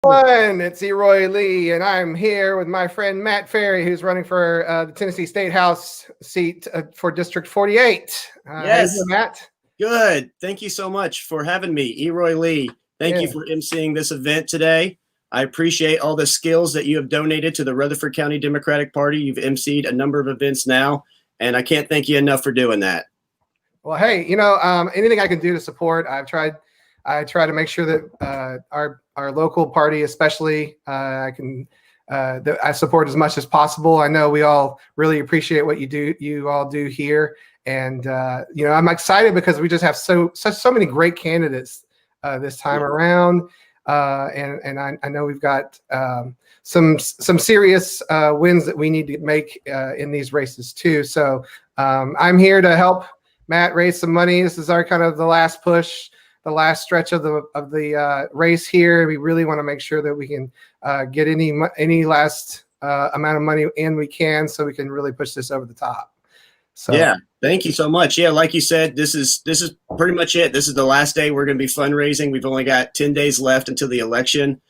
Everyone, it's Eroy Lee, and I'm here with my friend Matt Ferry, who's running for the Tennessee State House seat for District 48. How you Yes, doing, Matt? good. Thank you so much for having me, Eroy Lee. Thank you Yeah. for emceeing this event today. I appreciate all the skills that you have donated to the Rutherford County Democratic Party. You've emceed a number of events now, and I can't thank you enough for doing that. Well, hey, anything I can do to support, I try to make sure that our local party, especially, that I support as much as possible. I know we all really appreciate what you all do here, and I'm excited because we just have so many great candidates this time around, and I know we've got some serious wins that we need to make in these races too. So I'm here to help Matt raise some money. This is our kind of the last push, the last stretch of the race here. We really want to make sure that we can get any last amount of money in we can, so we can really push this over the top. So yeah, thank you so much. Yeah, like you said, this is pretty much it. This is the last day we're going to be fundraising. We've only got 10 days left until the election,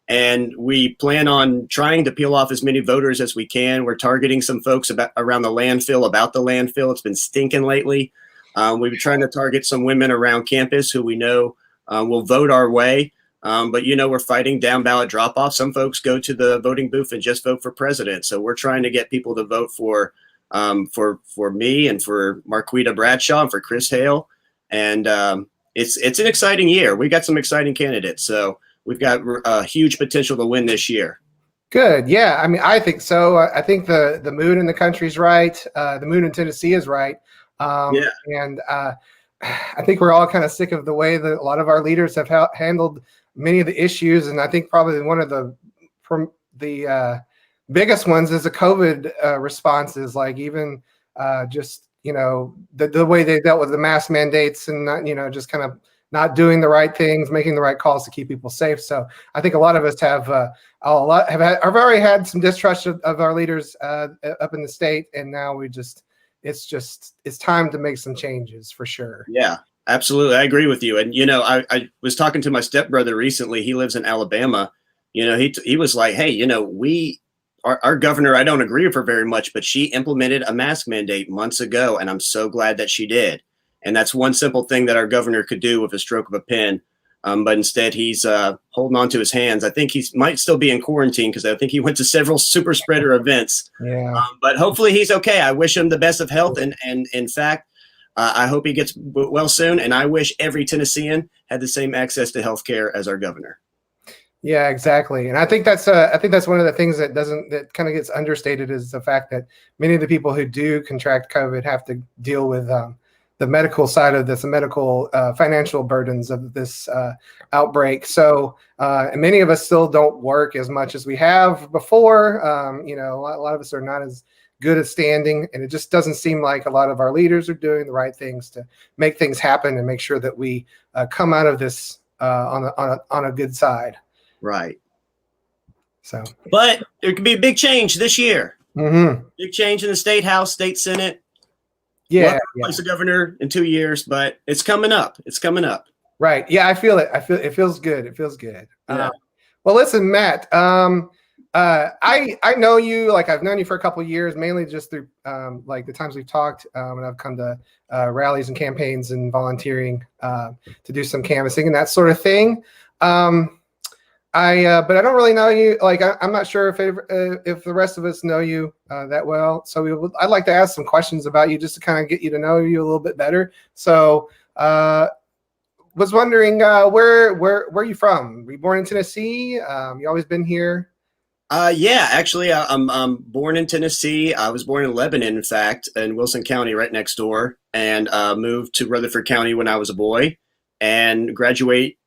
and we plan on trying to peel off as many voters as we can. We're targeting some folks around the landfill, about the landfill. It's been stinking lately. We've been trying to target some women around campus who we know will vote our way. But, we're fighting down ballot drop off. Some folks go to the voting booth and just vote for president. So we're trying to get people to vote for me and for Marquita Bradshaw and for Chris Hale. And it's an exciting year. We got some exciting candidates. So we've got huge potential to win this year. Good. Yeah. I mean, I think so. I think the mood in the country's right. The mood in Tennessee is right. And I think we're all kind of sick of the way that a lot of our leaders have handled many of the issues. And I think probably one of the biggest ones is the COVID responses, like even just, the way they dealt with the mask mandates and not, just kind of not doing the right things, making the right calls to keep people safe. So I think a lot of us have already had some distrust of our leaders up in the state. And now it's time to make some changes for sure. Yeah, absolutely. I agree with you. And, I was talking to my stepbrother recently. He lives in Alabama. He was like, hey, our governor, I don't agree with her very much, but she implemented a mask mandate months ago. And I'm so glad that she did. And that's one simple thing that our governor could do with a stroke of a pen. But instead, he's holding on to his hands. I think he might still be in quarantine because I think he went to several super spreader events. Yeah. But hopefully he's okay. I wish him the best of health. And in fact, I hope he gets well soon. And I wish every Tennessean had the same access to health care as our governor. Yeah, exactly. And I think that's one of the things that kind of gets understated is the fact that many of the people who do contract COVID have to deal with the medical side of this, the medical financial burdens of this outbreak. So and many of us still don't work as much as we have before. A lot of us are not as good at standing, and it just doesn't seem like a lot of our leaders are doing the right things to make things happen and make sure that we come out of this on a good side. Right. So, but there could be a big change this year. Mm-hmm. Big change in the state house, state senate. Yeah. Replace the governor in 2 years, but it's coming up. It's coming up. Right. Yeah, I feel it. It feels good. It feels good. Yeah. Well, listen, Matt. I know you. Like, I've known you for a couple of years, mainly just through like the times we've talked, and I've come to rallies and campaigns and volunteering to do some canvassing and that sort of thing. But I don't really know you. Like, I'm not sure if the rest of us know you that well. So I'd like to ask some questions about you just to kind of get you to know you a little bit better. So, was wondering where are you from? Were you born in Tennessee? You always been here? Yeah, actually, I'm born in Tennessee. I was born in Lebanon, in fact, in Wilson County, right next door, and moved to Rutherford County when I was a boy, and graduated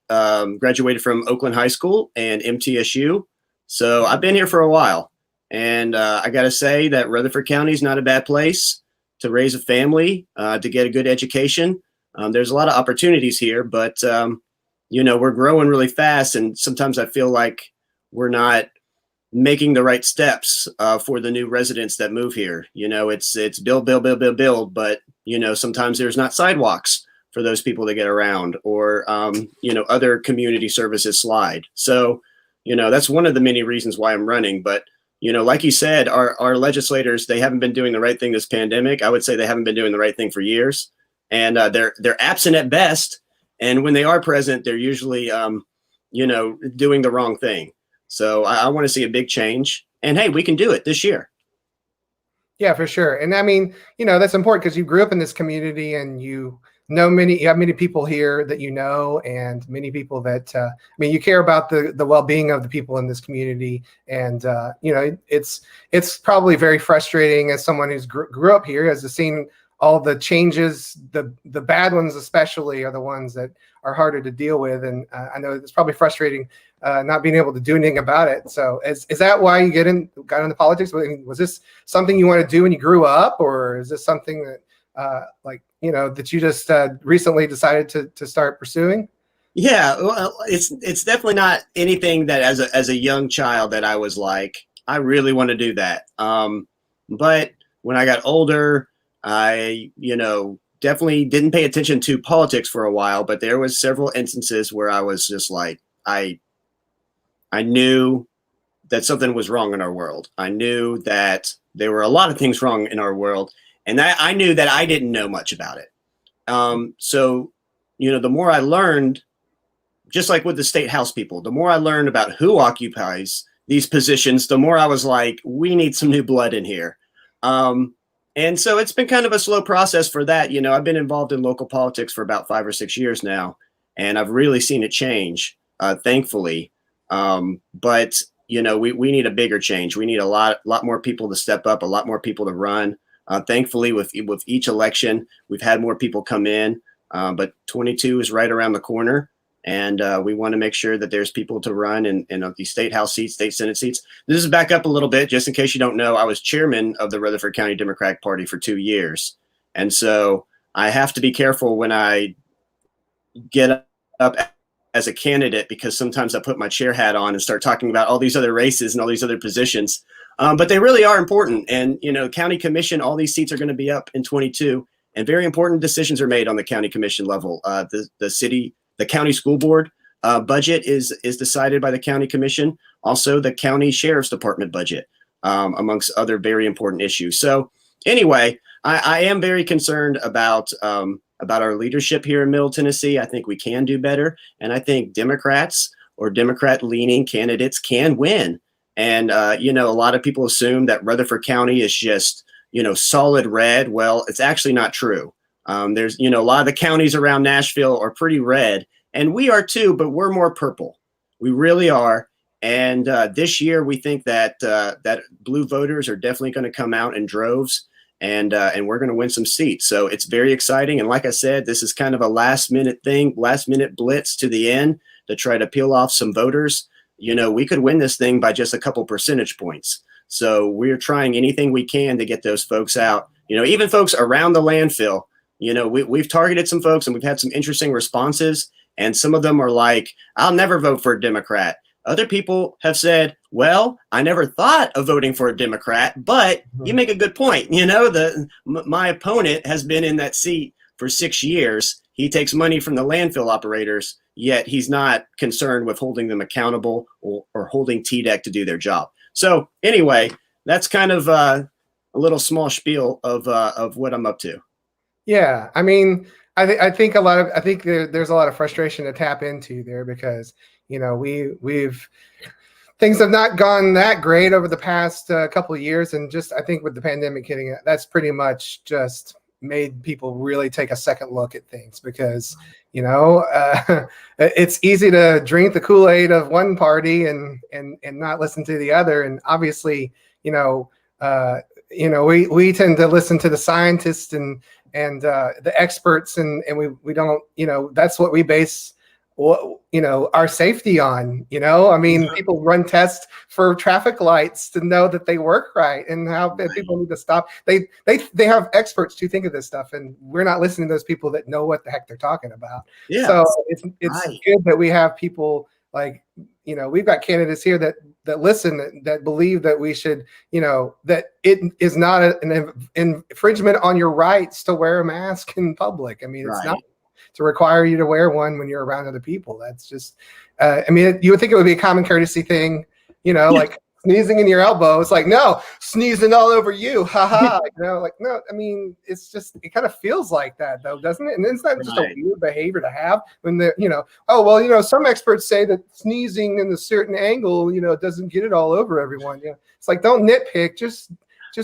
from Oakland High School and MTSU. So I've been here for a while, and I got to say that Rutherford County is not a bad place to raise a family, to get a good education. There's a lot of opportunities here, but we're growing really fast, and sometimes I feel like we're not making the right steps for the new residents that move here. It's build, but sometimes there's not sidewalks for those people to get around, or other community services slide. So That's one of the many reasons why I'm running. But, like you said, our legislators, they haven't been doing the right thing this pandemic. I would say they haven't been doing the right thing for years. And they're absent at best. And when they are present, they're usually, doing the wrong thing. So I want to see a big change. And hey, we can do it this year. Yeah, for sure. And I mean, that's important because you grew up in this community and you have many people here that and many people that, you care about the well-being of the people in this community. And, it's probably very frustrating as someone who's grew up here, has seen all the changes, the bad ones especially are the ones that are harder to deal with. And I know it's probably frustrating not being able to do anything about it. So is that why you got into politics? Was this something you want to do when you grew up, or is this something that that you just recently decided to start pursuing? Yeah, well, it's definitely not anything that as a young child that I was like, I really want to do that. But when I got older, I, definitely didn't pay attention to politics for a while, but there was several instances where I was just like, I knew that something was wrong in our world. I knew that there were a lot of things wrong in our world, and I knew that I didn't know much about it. So, the more I learned, just like with the state house people, the more I learned about who occupies these positions, the more I was like, we need some new blood in here. And so it's been kind of a slow process for that. I've been involved in local politics for about 5 or 6 years now, and I've really seen it change, thankfully. But we need a bigger change. We need a lot more people to step up, a lot more people to run. Thankfully, with each election, we've had more people come in, but 22 is right around the corner. And we want to make sure that there's people to run in the state house seats, state senate seats. This is back up a little bit, just in case you don't know. I was chairman of the Rutherford County Democratic Party for 2 years. And so I have to be careful when I get up as a candidate, because sometimes I put my chair hat on and start talking about all these other races and all these other positions. But they really are important. And, county commission, all these seats are going to be up in 22. And very important decisions are made on the county commission level. The county school board budget is decided by the county commission. Also, the county sheriff's department budget, amongst other very important issues. So anyway, I am very concerned about our leadership here in Middle Tennessee. I think we can do better. And I think Democrats or Democrat-leaning candidates can win. And, a lot of people assume that Rutherford County is just, solid red. Well, it's actually not true. There's, a lot of the counties around Nashville are pretty red, and we are too, but we're more purple. We really are. And this year, we think that blue voters are definitely going to come out in droves, and we're going to win some seats. So it's very exciting. And like I said, this is kind of a last minute blitz to the end to try to peel off some voters. We could win this thing by just a couple percentage points. So we're trying anything we can to get those folks out. Even folks around the landfill. We've targeted some folks and we've had some interesting responses. And some of them are like, I'll never vote for a Democrat. Other people have said, well, I never thought of voting for a Democrat, but you make a good point. My opponent has been in that seat for 6 years. He takes money from the landfill operators, yet he's not concerned with holding them accountable or holding TDEC to do their job. So anyway, that's kind of a little small spiel of what I'm up to. Yeah, I think there's a lot of frustration to tap into there because we've things have not gone that great over the past couple of years, and just I think with the pandemic hitting it, that's pretty much just made people really take a second look at things because it's easy to drink the Kool-Aid of one party and not listen to the other, and obviously we tend to listen to the scientists and the experts, and we don't, that's what we base our safety on. People run tests for traffic lights to know that they work right and how people need to stop. They have experts to think of this stuff, and we're not listening to those people that know what the heck they're talking about. Yeah, so it's right. Good that we have people like, we've got candidates here that listen, that believe that we should, that it is not an infringement on your rights to wear a mask in public. It's not. to require you to wear one when you're around other people. That's just, I mean, you would think it would be a common courtesy thing, like sneezing in your elbow. It's like, no, sneezing all over you. Ha ha. Like, no, I mean, it's just, it kind of feels like that though, doesn't it? And it's not just a weird behavior to have when some experts say that sneezing in a certain angle, doesn't get it all over everyone. It's like, don't nitpick, just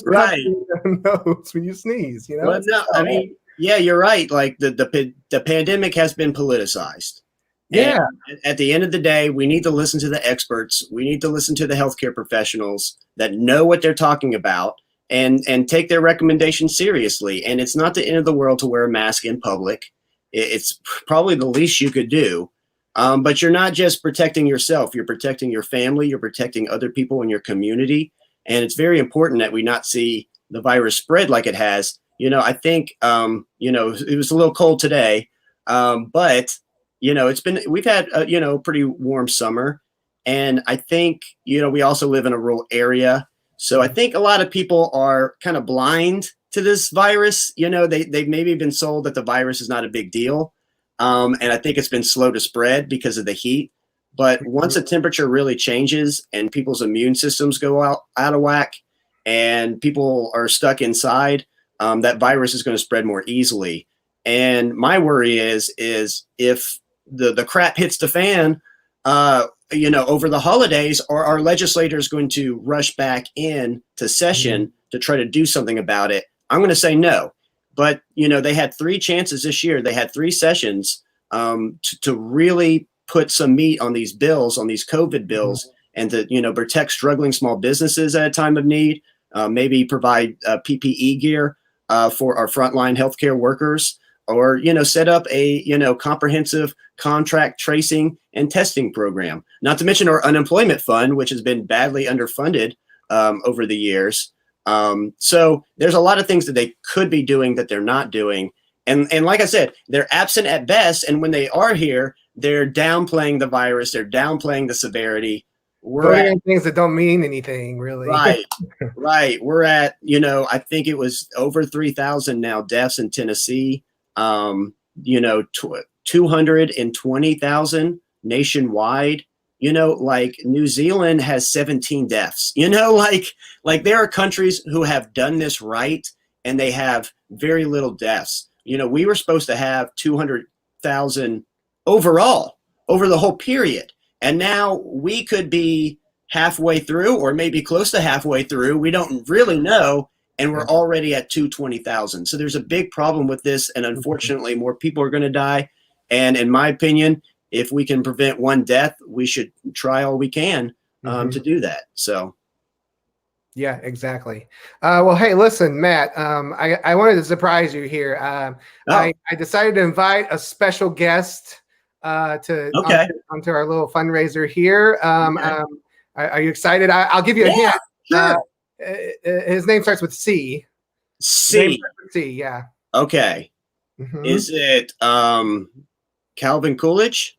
cover your nose when you sneeze, Well, no, I mean, yeah, you're right. Like the pandemic has been politicized. Yeah. And at the end of the day, we need to listen to the experts. We need to listen to the healthcare professionals that know what they're talking about and take their recommendations seriously. And it's not the end of the world to wear a mask in public. It's probably the least you could do. But you're not just protecting yourself. You're protecting your family. You're protecting other people in your community. And it's very important that we not see the virus spread like it has. I think, it was a little cold today, but we've had a pretty warm summer, and I think we also live in a rural area, so I think a lot of people are kind of blind to this virus. They've maybe been sold that the virus is not a big deal, and I think it's been slow to spread because of the heat. But once the temperature really changes and people's immune systems go out of whack, and people are stuck inside, that virus is going to spread more easily. And my worry is if the crap hits the fan, over the holidays, are our legislators going to rush back in to session to try to do something about it? I'm going to say no. But, they had 3 chances this year. They had 3 sessions to really put some meat on these bills, on these COVID bills, and to, protect struggling small businesses at a time of need, maybe provide PPE gear for our frontline healthcare workers, or, set up a, comprehensive contract tracing and testing program, not to mention our unemployment fund, which has been badly underfunded over the years. So there's a lot of things that they could be doing that they're not doing. And like I said, they're absent at best. And when they are here, they're downplaying the virus. They're downplaying the severity. We're at things that don't mean anything, really. Right, right. We're at, I think it was over 3,000 now deaths in Tennessee. 220,000 nationwide. Like New Zealand has 17 deaths. Like there are countries who have done this right, and they have very little deaths. We were supposed to have 200,000 overall over the whole period. And now we could be halfway through, or maybe close to halfway through. We don't really know. And we're already at 220,000. So there's a big problem with this. And unfortunately, more people are going to die. And in my opinion, if we can prevent 1 death, we should try all we can to do that. So. Yeah, exactly. Well, hey, listen, Matt, I wanted to surprise you here. I decided to invite a special guest onto our little fundraiser here. Are you excited? I'll give you a hint. Sure. His name starts with C. C. Yeah. Okay. Is it Calvin Coolidge?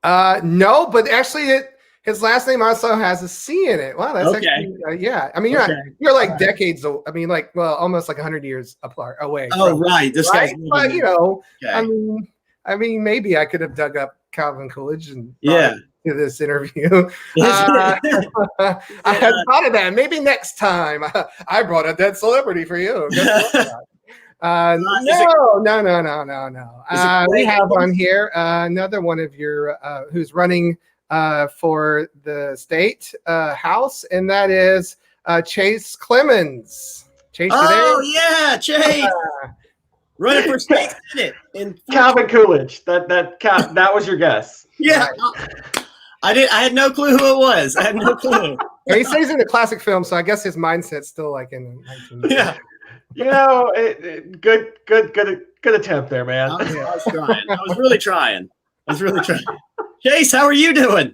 No, but actually his last name also has a C in it. Wow, that's actually yeah. I mean, you're like decades old. I mean, almost like 100 years away. Oh, right. This guy's. But I mean, maybe I could have dug up Calvin Coolidge and to this interview. I had thought of that. Maybe next time. I brought a dead celebrity for you. No. We have on here another one of your who's running for the state house, and that is Chase Clemens. Chase. Chase. Running for state senate in Calvin Coolidge. That was your guess. Yeah. I had no clue who it was. I had no clue. And he says in the classic film, so I guess his mindset's still like in 19. Yeah. Good attempt there, man. I was trying. I was really trying. Chase, how are you doing?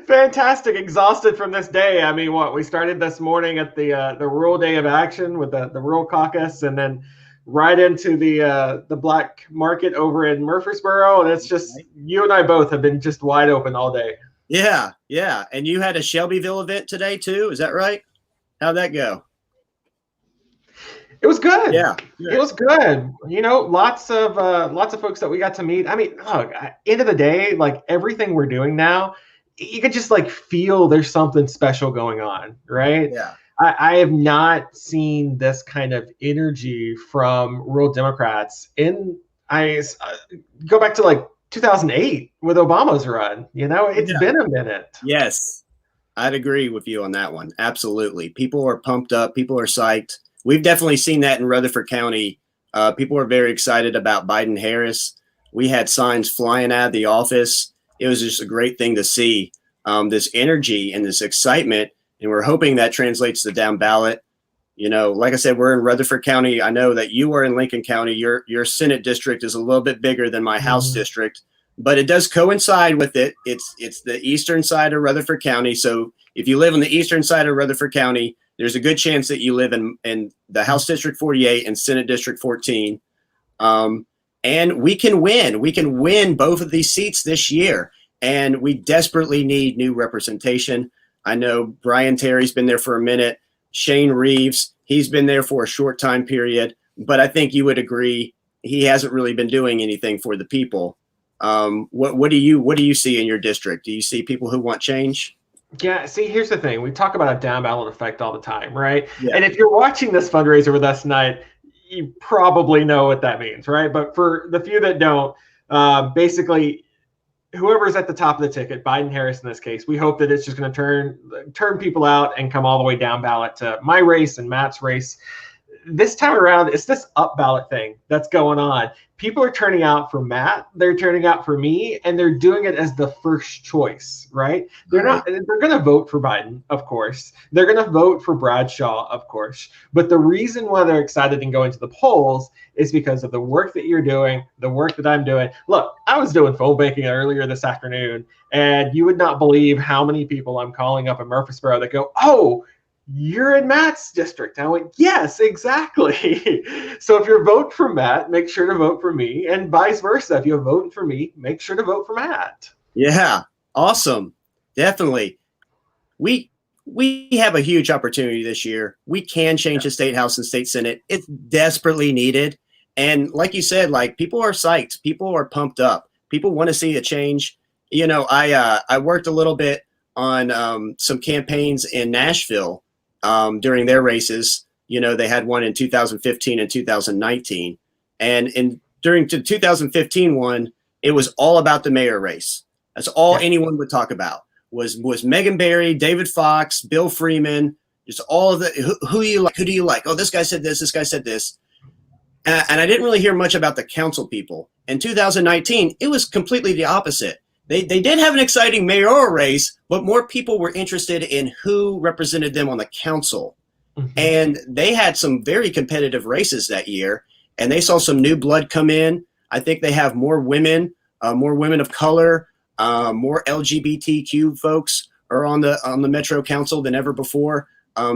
Fantastic. Exhausted from this day. I mean, we started this morning at the Rural Day of Action with the Rural Caucus, and then right into the black market over in Murfreesboro, and it's just you and I both have been just wide open all day. Yeah. And you had a Shelbyville event today too, is that right? How'd that go? It was good. Yeah, It was good. You know, lots of folks that we got to meet. I mean, look, end of the day, like everything we're doing now, you could just like feel there's something special going on, right? yeah, I have not seen this kind of energy from rural Democrats in go back to like 2008 with Obama's run. You know, it's yeah. been a minute. Yes, I'd agree with you on that one. Absolutely. People are pumped up. People are psyched. We've definitely seen that in Rutherford County. People are very excited about Biden Harris. We had signs flying out of the office. It was just a great thing to see, this energy and this excitement. And we're hoping that translates to down ballot. You know, like I said, we're in Rutherford County. I know that you are in Lincoln County. Your Senate district is a little bit bigger than my House district, but it does coincide with it. It's the eastern side of Rutherford County. So if you live on the eastern side of Rutherford County, there's a good chance that you live in the House District 48 and Senate District 14. And we can win. We can win both of these seats this year. And we desperately need new representation. I know Brian Terry's been there for a minute. Shane Reeves, he's been there for a short time period. But I think you would agree he hasn't really been doing anything for the people. What do you see in your district? Do you see people who want change? Yeah, see, here's the thing. We talk about a down ballot effect all the time, right? Yeah. And if you're watching this fundraiser with us tonight, you probably know what that means, right? But for the few that don't, basically, whoever's at the top of the ticket, Biden Harris in this case, we hope that it's just going to turn people out and come all the way down ballot to my race and Matt's race. This time around, it's this up ballot thing that's going on. People are turning out for Matt, they're turning out for me, and they're doing it as the first choice, right? They're going to vote for Biden, of course. They're going to vote for Bradshaw, of course. But the reason why they're excited and going to the polls is because of the work that you're doing, the work that I'm doing. Look, I was doing phone banking earlier this afternoon, and you would not believe how many people I'm calling up in Murfreesboro that go, oh, you're in Matt's district. And I went, yes, exactly. So if you're voting for Matt, make sure to vote for me, and vice versa. If you're voting for me, make sure to vote for Matt. Yeah, awesome. Definitely. We have a huge opportunity this year. We can change the state house and state senate. It's desperately needed. And like you said, like people are psyched. People are pumped up. People want to see a change. You know, I worked a little bit on some campaigns in Nashville during their races. You know, they had one in 2015 and 2019. And during the 2015 one, it was all about the mayor race. That's all anyone would talk about was Megan Barry, David Fox, Bill Freeman, just all of the who you like, who do you like? Oh, this guy said this guy said this. And I didn't really hear much about the council people. In 2019, it was completely the opposite. They did have an exciting mayoral race, but more people were interested in who represented them on the council. Mm-hmm. And they had some very competitive races that year, and they saw some new blood come in. I think they have more women of color, more LGBTQ folks are on the Metro Council than ever before.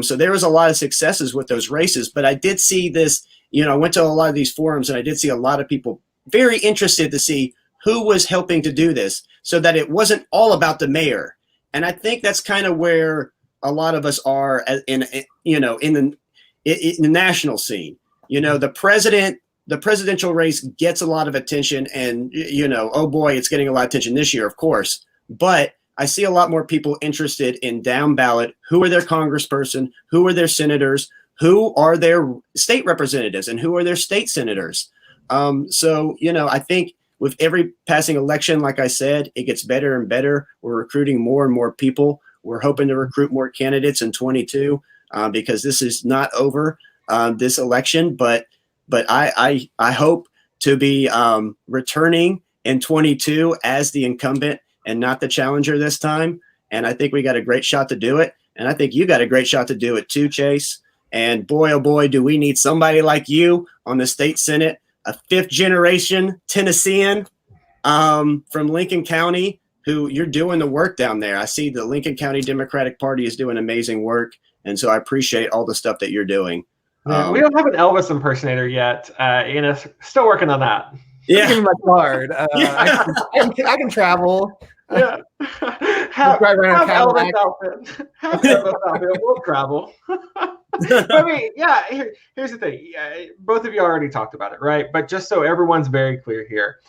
So there was a lot of successes with those races. But I did see this, you know, I went to a lot of these forums, and I did see a lot of people very interested to see who was helping to do this, so that it wasn't all about the mayor. And I think that's kind of where a lot of us are in the national scene. You know, the presidential race gets a lot of attention, and, you know, oh boy, it's getting a lot of attention this year, of course. But I see a lot more people interested in down ballot. Who are their congressperson? Who are their senators? Who are their state representatives? And who are their state senators? So, you know, I think with every passing election, like I said, it gets better and better. We're recruiting more and more people. We're hoping to recruit more candidates in 22 because this is not over this election. But I hope to be returning in 22 as the incumbent and not the challenger this time. And I think we got a great shot to do it. And I think you got a great shot to do it too, Chase. And boy, oh boy, do we need somebody like you on the state Senate, a fifth generation Tennessean from Lincoln County, who you're doing the work down there. I see the Lincoln County Democratic Party is doing amazing work. And so I appreciate all the stuff that you're doing. Yeah, we don't have an Elvis impersonator yet. You know, still working on that. Yeah, give me my card. I can travel. Yeah, have Elvis outfit. Have Elvis outfit. We'll travel. I mean, yeah, here's the thing. Yeah, both of you already talked about it, right? But just so everyone's very clear here,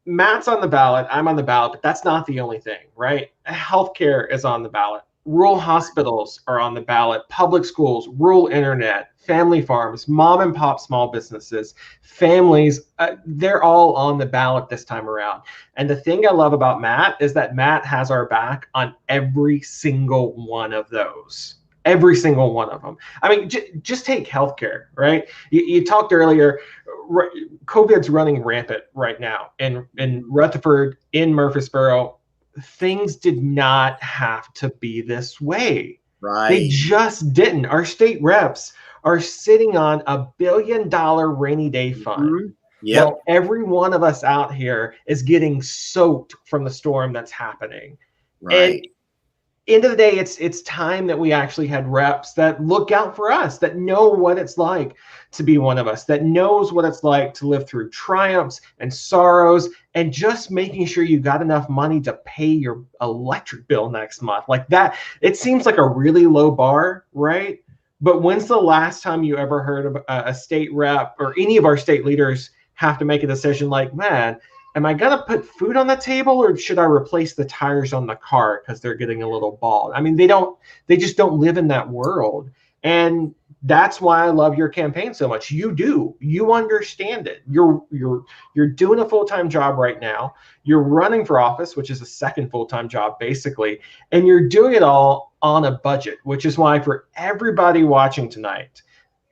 Matt's on the ballot, I'm on the ballot, but that's not the only thing, right? Healthcare is on the ballot. Rural hospitals are on the ballot, public schools, rural internet, family farms, mom and pop small businesses, families, they're all on the ballot this time around. And the thing I love about Matt is that Matt has our back on every single one of those. Every single one of them. I mean, just take healthcare, right? You talked earlier, COVID's running rampant right now in Rutherford, in Murfreesboro. Things did not have to be this way. Right. They just didn't. Our state reps are sitting on $1 billion rainy day fund. Mm-hmm. Yep. While every one of us out here is getting soaked from the storm that's happening. Right. And end of the day, it's time that we actually had reps that look out for us, that know what it's like to be one of us, that knows what it's like to live through triumphs and sorrows, and just making sure you got enough money to pay your electric bill next month. Like that, it seems like a really low bar, right? But when's the last time you ever heard of a state rep or any of our state leaders have to make a decision like, man, am I going to put food on the table, or should I replace the tires on the car because they're getting a little bald? I mean, they just don't live in that world. And that's why I love your campaign so much. You do. You understand it. You're doing a full-time job right now. You're running for office, which is a second full-time job, basically. And you're doing it all on a budget, which is why for everybody watching tonight,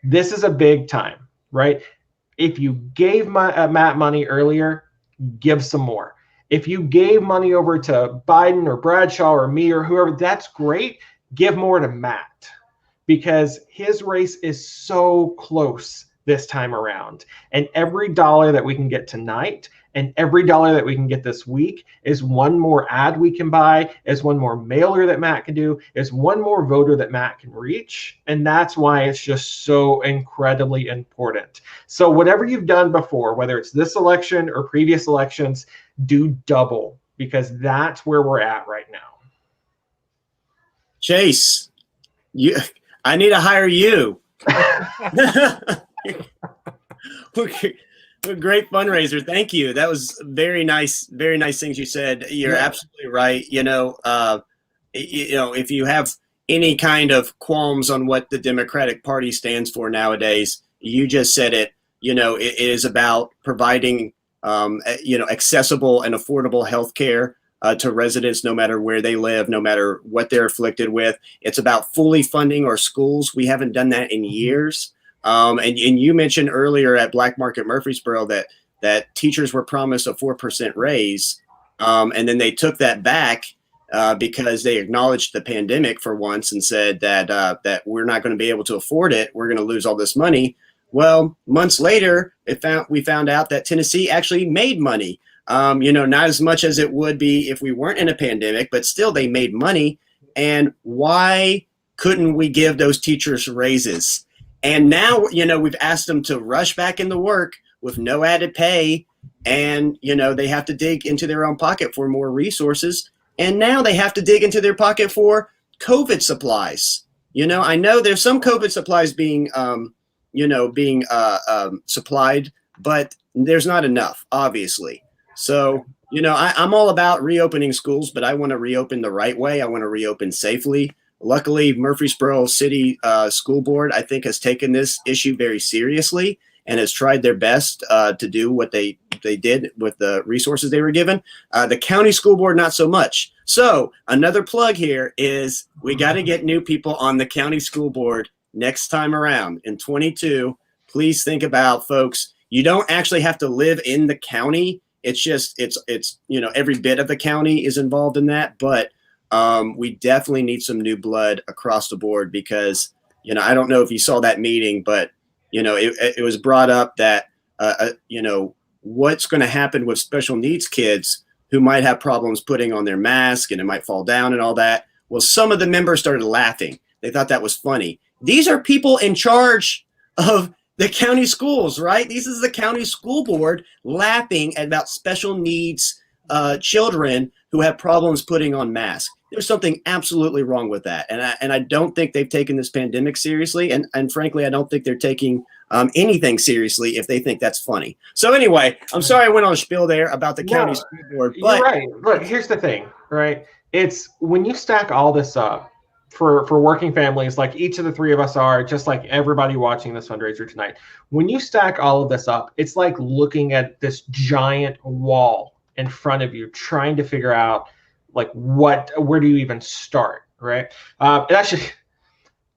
this is a big time, right? If you gave Matt money earlier, give some more. If you gave money over to Biden or Bradshaw or me or whoever, that's great. Give more to Matt, because his race is so close this time around. And every dollar that we can get tonight and every dollar that we can get this week is one more ad we can buy, is one more mailer that Matt can do, is one more voter that Matt can reach. And that's why it's just so incredibly important. So whatever you've done before, whether it's this election or previous elections, do double, because that's where we're at right now. Chase, I need to hire you. Great fundraiser. Thank you. That was very nice things you said. You're absolutely right. If you have any kind of qualms on what the Democratic Party stands for nowadays, you just said it. It is about providing accessible and affordable health care to residents, no matter where they live, no matter what they're afflicted with. It's about fully funding our schools. We haven't done that in years. And you mentioned earlier at Black Market Murfreesboro that teachers were promised a 4% raise, and then they took that back because they acknowledged the pandemic for once and said that we're not going to be able to afford it. We're going to lose all this money. Well, months later, we found out that Tennessee actually made money. Not as much as it would be if we weren't in a pandemic, but still they made money. And why couldn't we give those teachers raises? And now, we've asked them to rush back into work with no added pay. And, they have to dig into their own pocket for more resources. And now they have to dig into their pocket for COVID supplies. I know there's some COVID supplies being supplied, but there's not enough, obviously. So, I'm all about reopening schools, but I want to reopen the right way. I want to reopen safely. Luckily, Murfreesboro City School Board, I think, has taken this issue very seriously and has tried their best to do what they did with the resources they were given. The county school board, not so much. So another plug here is we got to get new people on the county school board next time around in 22. Please think about, folks, you don't actually have to live in the county. It's just it's every bit of the county is involved in that, but we definitely need some new blood across the board, because, I don't know if you saw that meeting, but, it was brought up that, what's going to happen with special needs kids who might have problems putting on their mask and it might fall down and all that. Well, some of the members started laughing. They thought that was funny. These are people in charge of the county schools, right? This is the county school board laughing about special needs children who have problems putting on masks. there's something absolutely wrong with that. And I don't think they've taken this pandemic seriously. And frankly, I don't think they're taking anything seriously if they think that's funny. So anyway, I'm sorry I went on a spiel there about the county school board. But you're right. Look, here's the thing, right? It's when you stack all this up for working families, like each of the three of us are, just like everybody watching this fundraiser tonight. When you stack all of this up, it's like looking at this giant wall in front of you, trying to figure out like where do you even start, right? And actually,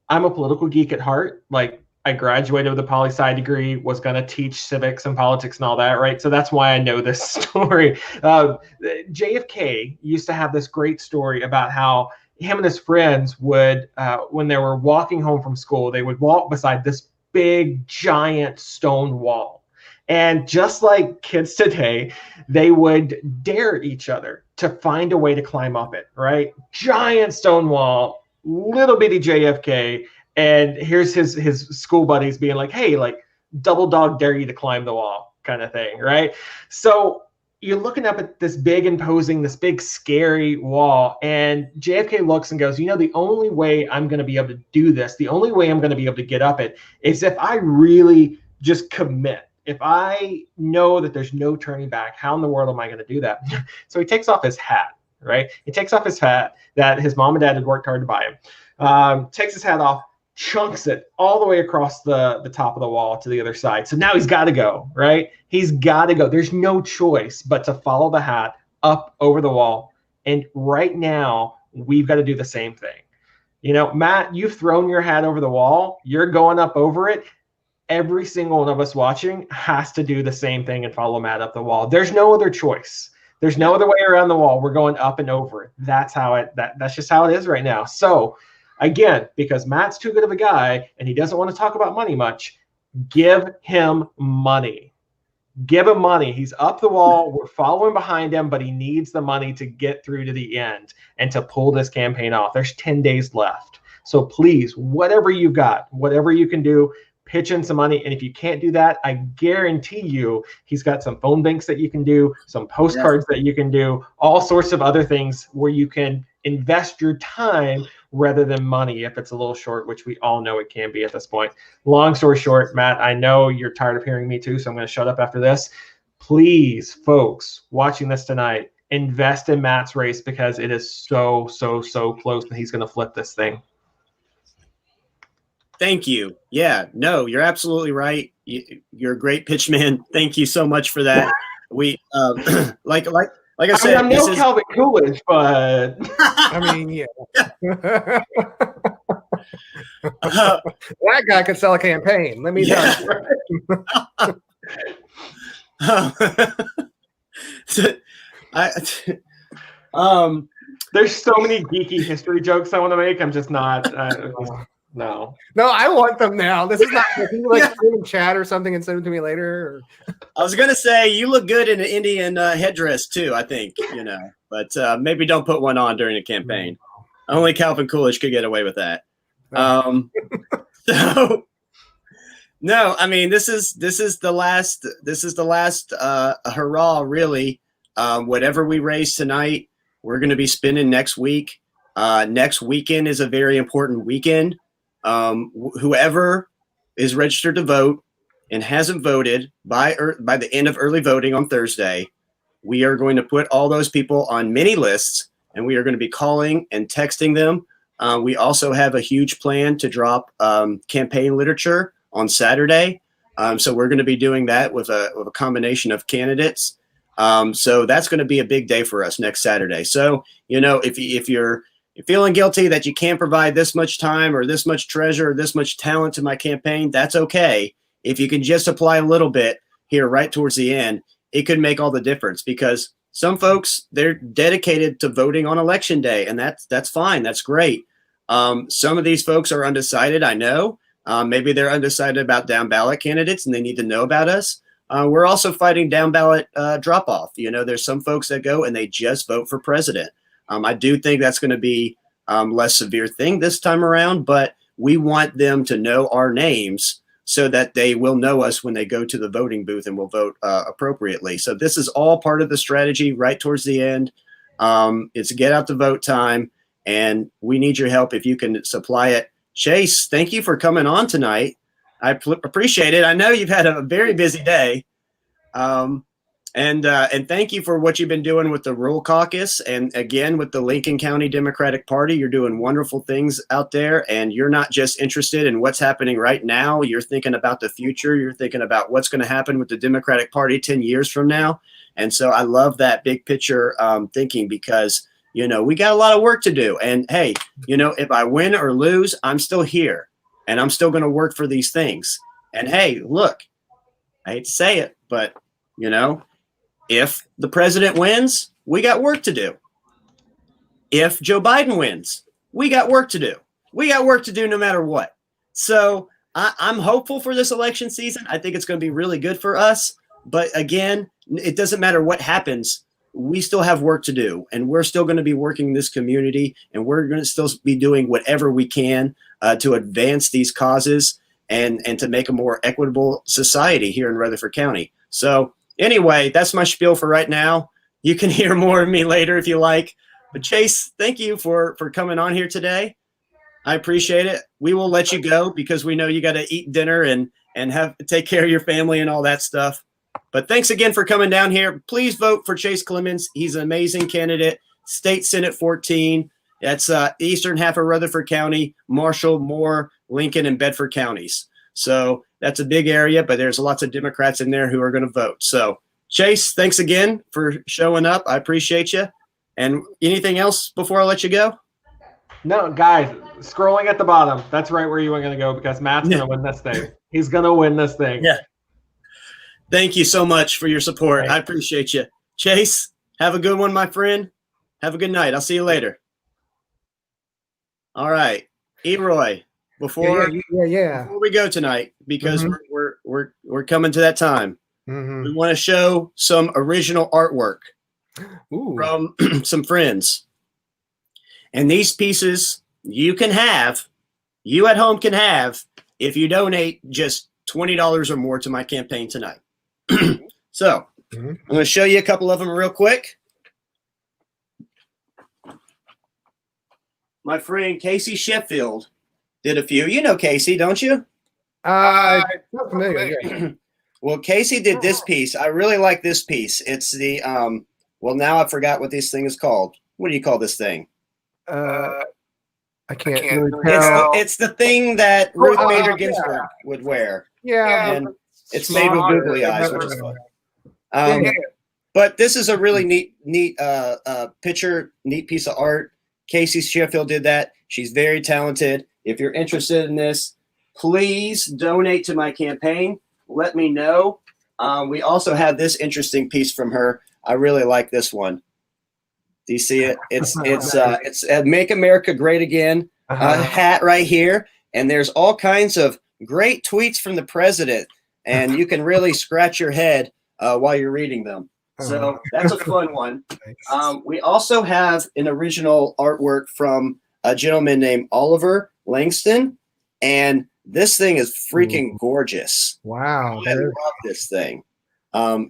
I'm a political geek at heart. Like I graduated with a poli-sci degree, was going to teach civics and politics and all that, right? So that's why I know this story. JFK used to have this great story about how him and his friends would, when they were walking home from school, they would walk beside this big, giant stone wall. And just like kids today, they would dare each other to find a way to climb up it, right? Giant stone wall, little bitty JFK. And here's his school buddies being like, hey, like double dog dare you to climb the wall kind of thing, right? So you're looking up at this big imposing, this big scary wall, and JFK looks and goes, the only way I'm going to be able to do this, the only way I'm going to be able to get up it is if I really just commit. If I know that there's no turning back, how in the world am I going to do that? So he takes off his hat, right? He takes off his hat that his mom and dad had worked hard to buy him, takes his hat off, chunks it all the way across the top of the wall to the other side. So now he's got to go, right? He's got to go. There's no choice but to follow the hat up over the wall. And right now, we've got to do the same thing. Matt, you've thrown your hat over the wall. You're going up over it. Every single one of us watching has to do the same thing and follow Matt up the wall. There's no other choice. There's no other way around the wall. We're going up and over it. That's just how it is right now. So again, because Matt's too good of a guy and he doesn't want to talk about money much, give him money. Give him money. He's up the wall. We're following behind him, but he needs the money to get through to the end and to pull this campaign off. There's 10 days left. So please, whatever you got, whatever you can do, pitch in some money. And if you can't do that, I guarantee you he's got some phone banks that you can do, some postcards that you can do, all sorts of other things where you can invest your time rather than money if it's a little short, which we all know it can be at this point. Long story short, Matt, I know you're tired of hearing me too, so I'm going to shut up after this. Please, folks watching this tonight, invest in Matt's race because it is so close and he's going to flip this thing. Thank you. Yeah, no, you're absolutely right. You're a great pitchman. Thank you so much for that. We like I said, I'm no Calvin Coolidge, but yeah. That guy could sell a campaign. Let me tell you. There's so many geeky history jokes I want to make. I'm just not. No, I want them now. This is not. Can you put in chat or something and send them to me later? Or? I was gonna say you look good in an Indian headdress too. I think but maybe don't put one on during a campaign. Only Calvin Coolidge could get away with that. So no, this is the last hurrah really. Whatever we raise tonight, we're going to be spending next week. Next weekend is a very important weekend. Whoever is registered to vote and hasn't voted by the end of early voting on Thursday, we are going to put all those people on mini lists, and we are going to be calling and texting them. We also have a huge plan to drop campaign literature on Saturday. So we're going to be doing that with a combination of candidates. So that's going to be a big day for us next Saturday. So, if you're feeling guilty that you can't provide this much time or this much treasure or this much talent to my campaign, that's okay. If you can just apply a little bit here right towards the end, it could make all the difference, because some folks, they're dedicated to voting on election day, and that's fine. That's great. Some of these folks are undecided, I know. Maybe they're undecided about down ballot candidates and they need to know about us. We're also fighting down ballot drop off. There's some folks that go and they just vote for president. I do think that's going to be less severe thing this time around, but we want them to know our names so that they will know us when they go to the voting booth and will vote appropriately. So this is all part of the strategy right towards the end. It's get out the vote time. and we need your help if you can supply it. Chase, thank you for coming on tonight. I appreciate it. I know you've had a very busy day. And thank you for what you've been doing with the Rural Caucus, and again with the Lincoln County Democratic Party. You're doing wonderful things out there, and you're not just interested in what's happening right now. You're thinking about the future. You're thinking about what's going to happen with the Democratic Party 10 years from now. And so I love that big picture thinking, because we got a lot of work to do. And hey, if I win or lose, I'm still here, and I'm still going to work for these things. And hey, look, I hate to say it, but if the president wins, we got work to do. If Joe Biden wins, we got work to do. We got work to do no matter what. So I'm hopeful for this election season. I think it's going to be really good for us. But again, it doesn't matter what happens. We still have work to do, and we're still going to be working in this community, and we're going to still be doing whatever we can to advance these causes and to make a more equitable society here in Rutherford County. So anyway, that's my spiel for right now. You can hear more of me later if you like. But Chase, thank you for coming on here today. I appreciate it. We will let you go because we know you got to eat dinner and take care of your family and all that stuff. But thanks again for coming down here. Please vote for Chase Clemens. He's an amazing candidate. State Senate 14. That's eastern half of Rutherford County, Marshall, Moore, Lincoln, and Bedford counties. So that's a big area, but there's lots of Democrats in there who are going to vote. So Chase, thanks again for showing up. I appreciate you. And anything else before I let you go? No, guys, scrolling at the bottom. That's right where you were going to go, because Matt's going to win this thing. He's going to win this thing. Yeah. Thank you so much for your support. Right. I appreciate you. Chase, have a good one, my friend. Have a good night. I'll see you later. All right. Eroy, before we go tonight, because we're coming to that time, we want to show some original artwork from some friends. And these pieces you at home can have if you donate just $20 or more to my campaign tonight. So I'm going to show you a couple of them real quick. My friend Casey Sheffield did a few. You know Casey, don't you? Not familiar. Yeah. Well, Casey did this piece. I really like this piece. It's the well, now I forgot what this thing is called. What do you call this thing? I can't really tell. It's the thing that Ruth Bader Ginsburg would wear. Yeah. And it's made with googly eyes, which is fun. But this is a really neat picture, neat piece of art. Casey Sheffield did that. She's very talented. If you're interested in this, please donate to my campaign. Let me know. We also have this interesting piece from her. I really like this one. Do you see it? It's Make America Great Again hat right here. And there's all kinds of great tweets from the president. And you can really scratch your head while you're reading them. So that's a fun one. We also have an original artwork from a gentleman named Oliver Langston. And this thing is freaking gorgeous. Wow. I love this thing.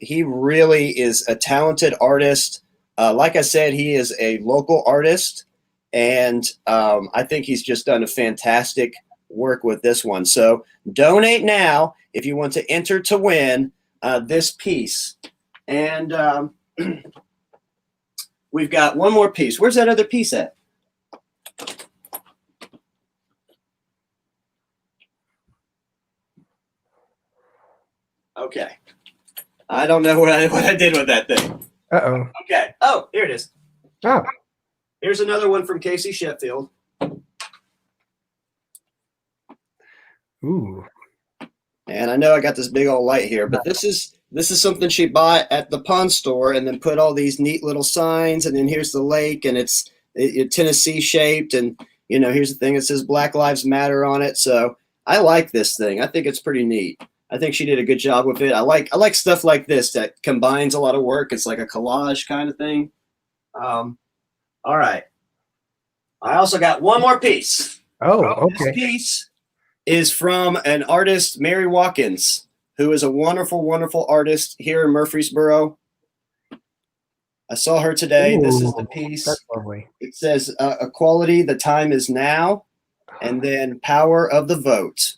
He really is a talented artist. Like I said, he is a local artist. And I think he's just done a fantastic work with this one. So donate now if you want to enter to win this piece. And we've got one more piece. Where's that other piece at? Okay. I don't know what I did with that thing. Uh-oh. Okay. Oh, here it is. Oh. Here's another one from Casey Sheffield. Ooh. And I know I got this big old light here, but this is something she bought at the pawn store and then put all these neat little signs, and then here's the lake, and it's Tennessee shaped, and here's the thing, it says Black Lives Matter on it. So I like this thing. I think it's pretty neat. I think she did a good job with it. I like stuff like this that combines a lot of work. It's like a collage kind of thing. All right. I also got one more piece. Oh, okay. This piece is from an artist, Mary Watkins, who is a wonderful, wonderful artist here in Murfreesboro. I saw her today. This is the Ooh, piece. that's lovely. It says equality, the time is now, and then power of the vote.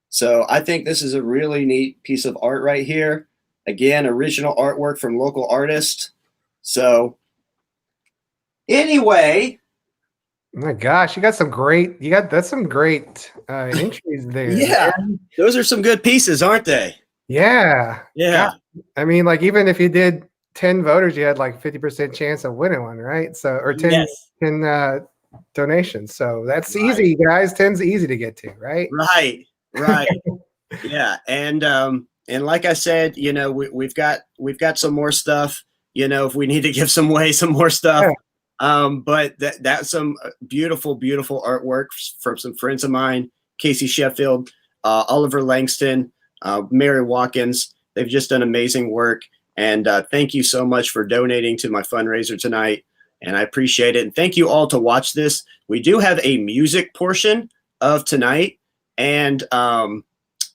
So I think this is a really neat piece of art right here. Again, original artwork from local artists. So anyway, Oh my gosh, that's some great entries there, yeah, man. those are some good pieces, aren't they? Yeah. Yeah. God. I mean, like even if you did 10 voters, you had like 50% chance of winning one, right? So or 10, Yes. 10 donations. So that's Right. easy, guys. 10's easy to get to, right? Right. Right. Yeah. And like I said, you know, we've got some more stuff, you know, if we need to give some more stuff. Yeah. But that's some beautiful, beautiful artwork from some friends of mine, Casey Sheffield, Oliver Langston, Mary Watkins. They've just done amazing work. And thank you so much for donating to my fundraiser tonight. And I appreciate it. And thank you all to watch this. We do have a music portion of tonight. And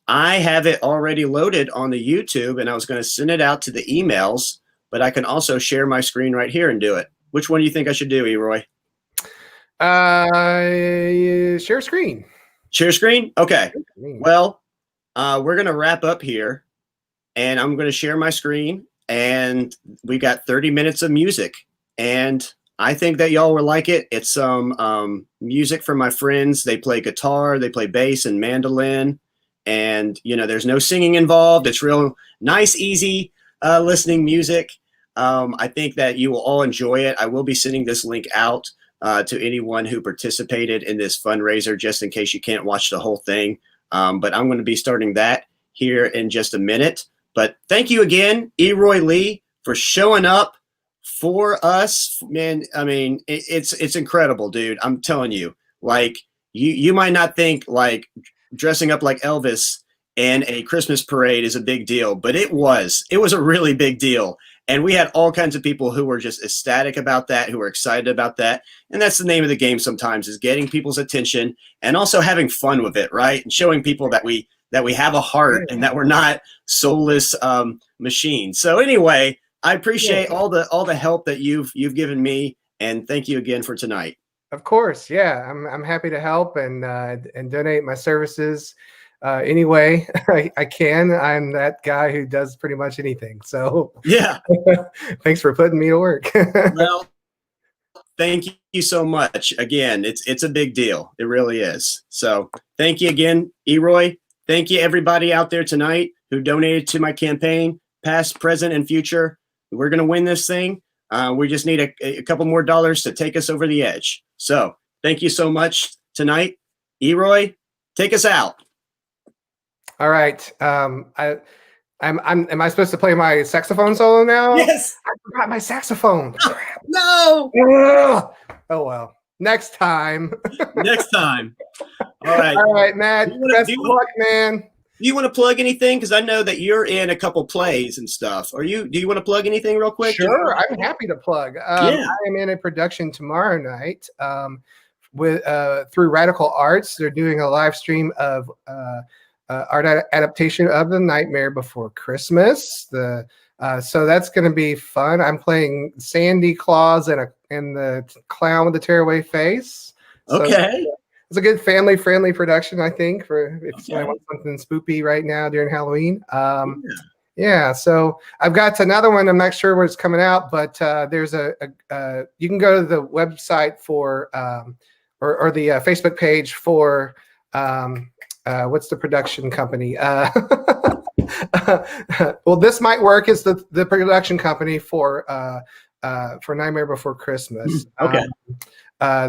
I have it already loaded on the YouTube, and I was going to send it out to the emails, but I can also share my screen right here and do it. Which one do you think I should do, Eroy? Share screen. Share screen? Okay. Well, we're going to wrap up here, and I'm going to share my screen, and we got 30 minutes of music, and I think that y'all will like it. It's some music from my friends. They play guitar, they play bass and mandolin, and you know, there's no singing involved. It's real nice, easy listening music. I think that you will all enjoy it. I will be sending this link out to anyone who participated in this fundraiser, just in case you can't watch the whole thing. But I'm going to be starting that here in just a minute. But thank you again, Eroy Lee, for showing up for us, man. I mean, it's incredible, dude. I'm telling you, like you might not think like dressing up like Elvis in a Christmas parade is a big deal, but it was a really big deal. And we had all kinds of people who were just ecstatic about that, who were excited about that. And that's the name of the game sometimes, is getting people's attention and also having fun with it, right? And showing people that we have a heart and that we're not soulless machines. So anyway, I appreciate all the help that you've given me, and thank you again for tonight. Of course, yeah. I'm happy to help and donate my services any way I can. I'm that guy who does pretty much anything. So yeah, thanks for putting me to work. Well, thank you so much. Again, it's a big deal. It really is. So thank you again, Eroy. Thank you everybody out there tonight who donated to my campaign, past, present, and future. We're gonna win this thing. We just need a couple more dollars to take us over the edge. So thank you so much tonight. Eroy, take us out. All right. Am I supposed to play my saxophone solo now? Yes. I forgot my saxophone. No. Oh well. Next time. Next time. All right. All right, Matt. Best of luck, man. Do you want to plug anything? Because I know that you're in a couple plays and stuff. Do you want to plug anything real quick? Sure, I'm happy to plug. Yeah. I am in a production tomorrow night with through Radical Arts. They're doing a live stream of art adaptation of The Nightmare Before Christmas. So that's going to be fun. I'm playing Sandy Claus and the clown with the tearaway face. So okay. It's a good family-friendly production, I think, for if somebody wants something spoopy right now during Halloween. Yeah, so I've got another one. I'm not sure where it's coming out, but there's you can go to the website for or the Facebook page for what's the production company? Well, This Might Work is the production company for Nightmare Before Christmas. Okay.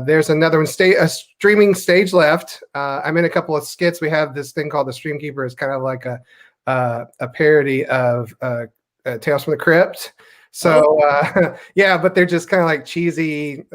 There's another one, a streaming stage left. I'm in a couple of skits. We have this thing called The Stream Keeper. It's kind of like a parody of Tales from the Crypt. So yeah, but they're just kind of like cheesy,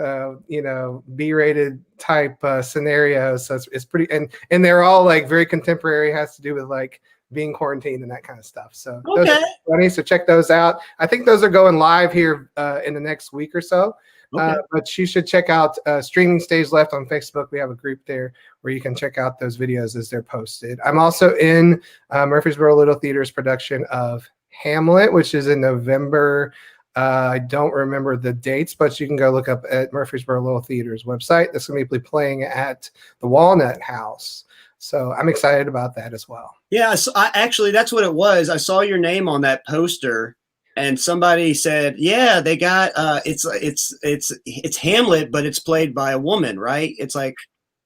B-rated type scenarios. So it's pretty, and they're all like very contemporary. Has to do with like being quarantined and that kind of stuff. So those are funny. So check those out. I think those are going live here in the next week or so. But you should check out Streaming Stage Left on Facebook. We have a group there where you can check out those videos as they're posted. I'm also in Murfreesboro Little Theater's production of Hamlet, which is in November. I don't remember the dates, but you can go look up at Murfreesboro Little Theater's website. That's going to be playing at the Walnut House. So I'm excited about that as well. Yeah, so actually, that's what it was. I saw your name on that poster, and somebody said, "Yeah, they got it's Hamlet, but it's played by a woman, right?" It's like,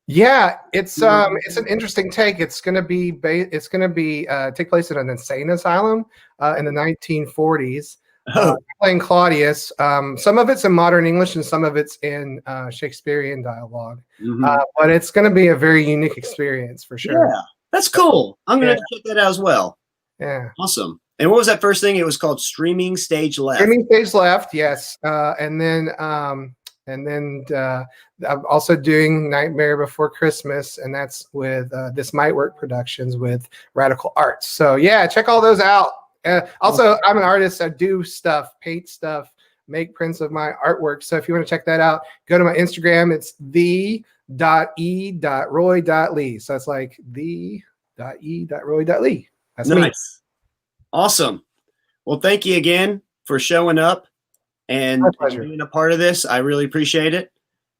yeah, it's an interesting take. It's going to be take place in an insane asylum in the 1940s. Playing Claudius. Some of it's in modern English and some of it's in Shakespearean dialogue. But it's going to be a very unique experience for sure. Yeah, that's cool. I'm going to check that out as well. Yeah. Awesome. And what was that first thing? It was called Streaming Stage Left. Streaming Stage Left, yes. And then I'm also doing Nightmare Before Christmas, and that's with This Might Work Productions with Radical Arts. So yeah, check all those out. Also, I'm an artist. I do stuff, paint stuff, make prints of my artwork. So if you want to check that out, go to my Instagram. It's the.e.roy.lee. So it's like the.e.roy.lee. That's nice. Me. Awesome. Well, thank you again for showing up and being a part of this. I really appreciate it.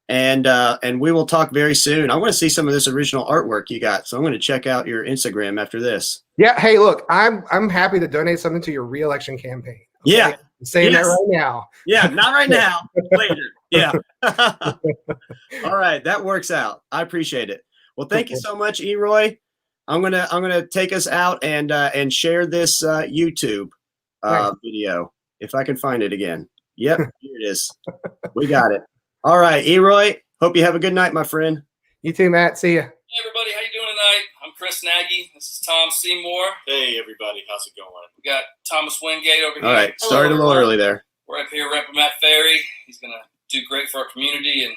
And we will talk very soon. I want to see some of this original artwork you got. So I'm going to check out your Instagram after this. Yeah. Hey, look, I'm happy to donate something to your re-election campaign. Okay? Yeah. I'm saying that right now. Yeah, not right now. Later. Yeah. All right, that works out. I appreciate it. Well, thank you so much, Eroy. I'm gonna take us out and share this YouTube video if I can find it again. Yep, here it is. We got it. All right, Eroy. Hope you have a good night, my friend. You too, Matt. See ya. Hey everybody, how you doing tonight? I'm Chris Nagy. This is Tom Seymour. Hey everybody, how's it going? We got Thomas Wingate over here. All right, started a little early there. We're up here repping Matt Ferry. He's gonna do great for our community and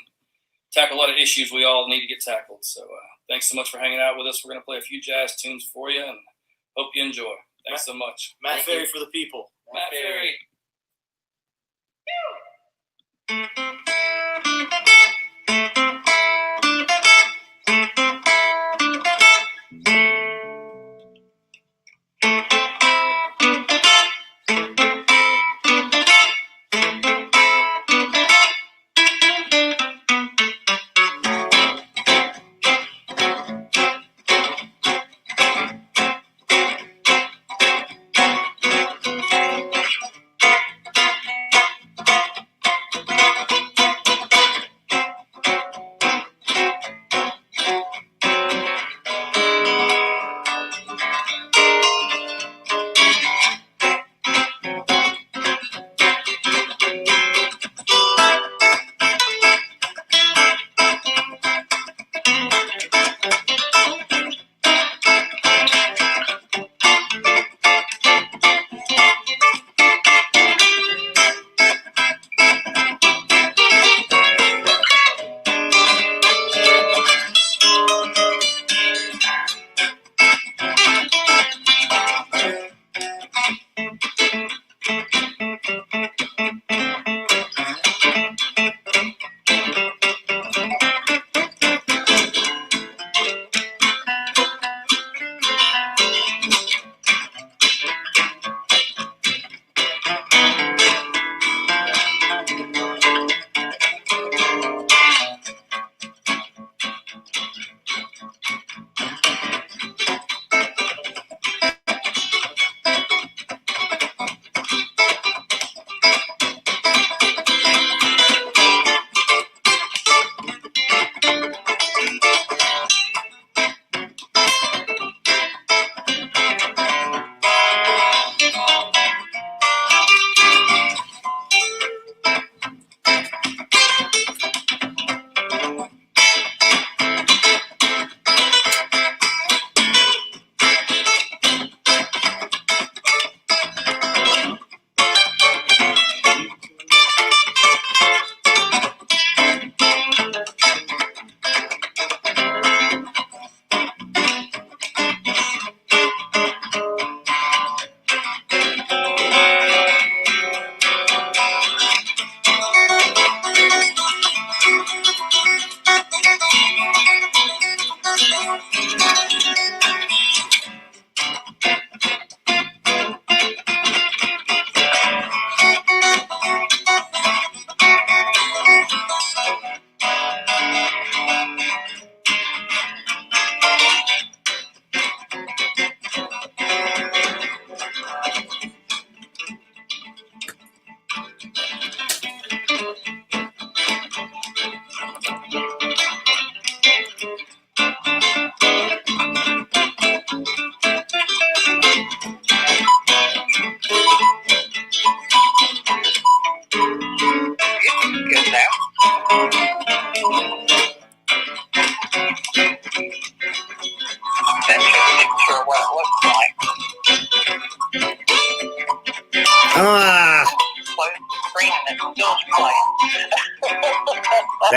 tackle a lot of issues we all need to get tackled. So thanks so much for hanging out with us. We're gonna play a few jazz tunes for you and hope you enjoy. Thanks so much. Matt Ferry for the people. Matt Ferry.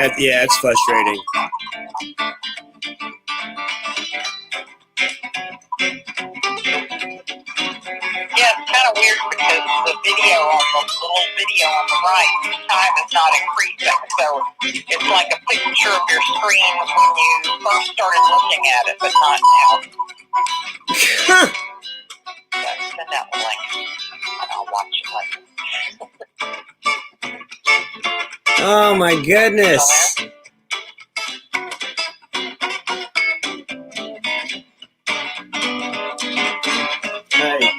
Yeah, it's frustrating. Yeah, it's kind of weird because the video on the little video on the right, time is not increasing. So it's like a picture of your screen when you first started looking at it, but not now. Send that link, and I'll watch it later. Oh my goodness. Hey.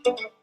Thank you.